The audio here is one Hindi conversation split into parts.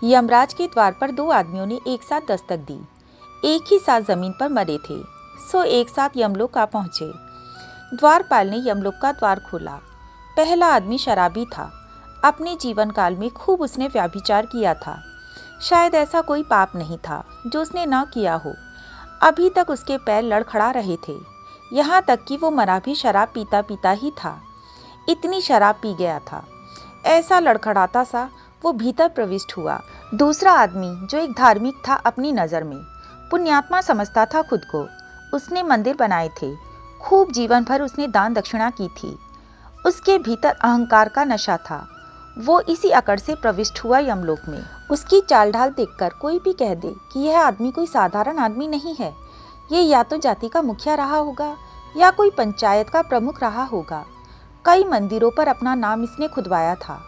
यमराज के द्वार पर दो आदमियों ने एक साथ दस्तक दी। एक ही साथ जमीन पर मरे थे, सो एक साथ यमलोक आ पहुंचे। द्वारपाल ने यमलोक का द्वार खोला। पहला आदमी शराबी था। अपने जीवन काल में खूब उसने व्यभिचार किया था। शायद ऐसा कोई पाप नहीं था जो उसने न किया हो। अभी तक उसके पैर लड़खड़ा रहे थे, यहाँ तक कि वो मरा भी शराब पीता पीता ही था। इतनी शराब पी गया था, ऐसा लड़खड़ाता सा वो भीतर प्रविष्ट हुआ। दूसरा आदमी जो एक धार्मिक था, अपनी नज़र में पुण्यात्मा समझता था खुद को। उसने मंदिर बनाए थे, खूब जीवन भर उसने दान दक्षिणा की थी। उसके भीतर अहंकार का नशा था। वो इसी अकड़ से प्रविष्ट हुआ यमलोक में। उसकी चाल ढाल देखकर कोई भी कह दे कि यह आदमी कोई साधारण आदमी नहीं है। ये या तो जाति का मुखिया रहा होगा या कोई पंचायत का प्रमुख रहा होगा। कई मंदिरों पर अपना नाम इसने खुदवाया था।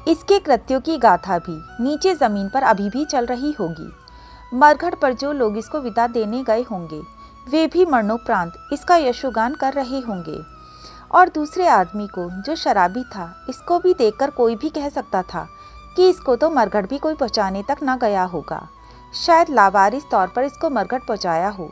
इसके कृत्यों की गाथा भी नीचे जमीन पर अभी भी चल रही होगी। मरघट पर जो लोग इसको विदा देने गए होंगे, वे भी मरणोपरांत इसका यशोगान कर रहे होंगे। और दूसरे आदमी को जो शराबी था, इसको भी देखकर कोई भी कह सकता था कि इसको तो मरघट भी कोई पहुंचाने तक न गया होगा। शायद लावारिस तौर पर इसको मरघट पहुंचाया हो।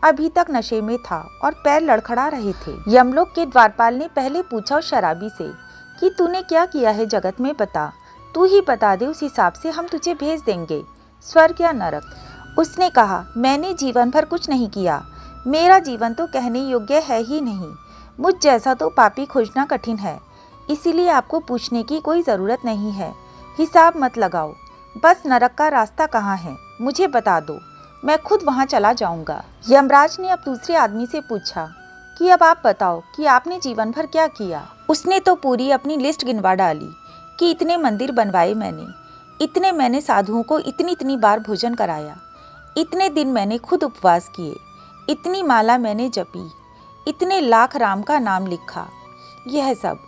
अभी तक नशे में था और पैर लड़खड़ा रहे थे। यमलोक के द्वारपाल ने पहले पूछा उस शराबी से कि तूने क्या किया है जगत में, बता। तू ही बता दे, उस हिसाब से हम तुझे भेज देंगे, स्वर्ग या नरक। उसने कहा, मैंने जीवन भर कुछ नहीं किया। मेरा जीवन तो कहने योग्य है ही नहीं। मुझ जैसा तो पापी खोजना कठिन है, इसीलिए आपको पूछने की कोई ज़रूरत नहीं है। हिसाब मत लगाओ, बस नरक का रास्ता कहाँ है मुझे बता दो, मैं खुद वहाँ चला जाऊँगा। यमराज ने अब दूसरे आदमी से पूछा कि अब आप बताओ कि आपने जीवन भर क्या किया। उसने तो पूरी अपनी लिस्ट गिनवा डाली कि इतने मंदिर बनवाए मैंने, इतने मैंने साधुओं को इतनी इतनी बार भोजन कराया, इतने दिन मैंने खुद उपवास किए, इतनी माला मैंने जपी, इतने लाख राम का नाम लिखा। यह सब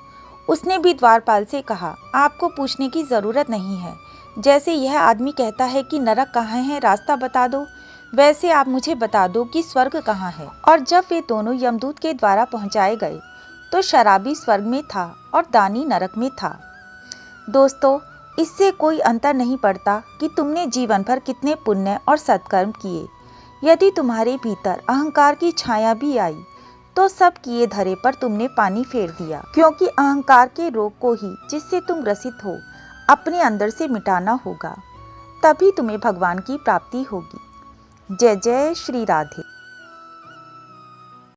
उसने भी द्वारपाल से कहा, आपको पूछने की ज़रूरत नहीं है। जैसे यह आदमी कहता है कि नरक कहाँ है, रास्ता बता दो, वैसे आप मुझे बता दो कि स्वर्ग कहाँ है। और जब वे दोनों यमदूत के द्वारा पहुंचाए गए तो शराबी स्वर्ग में था और दानी नरक में था। दोस्तों, इससे कोई अंतर नहीं पड़ता कि तुमने जीवन भर कितने पुण्य और सत्कर्म किए। यदि तुम्हारे भीतर अहंकार की छाया भी आई तो सब किए धरे पर तुमने पानी फेर दिया, क्योंकि अहंकार के रोग को ही, जिससे तुम ग्रसित हो, अपने अंदर से मिटाना होगा। तभी तुम्हें भगवान की प्राप्ति होगी। जय जय श्री राधे।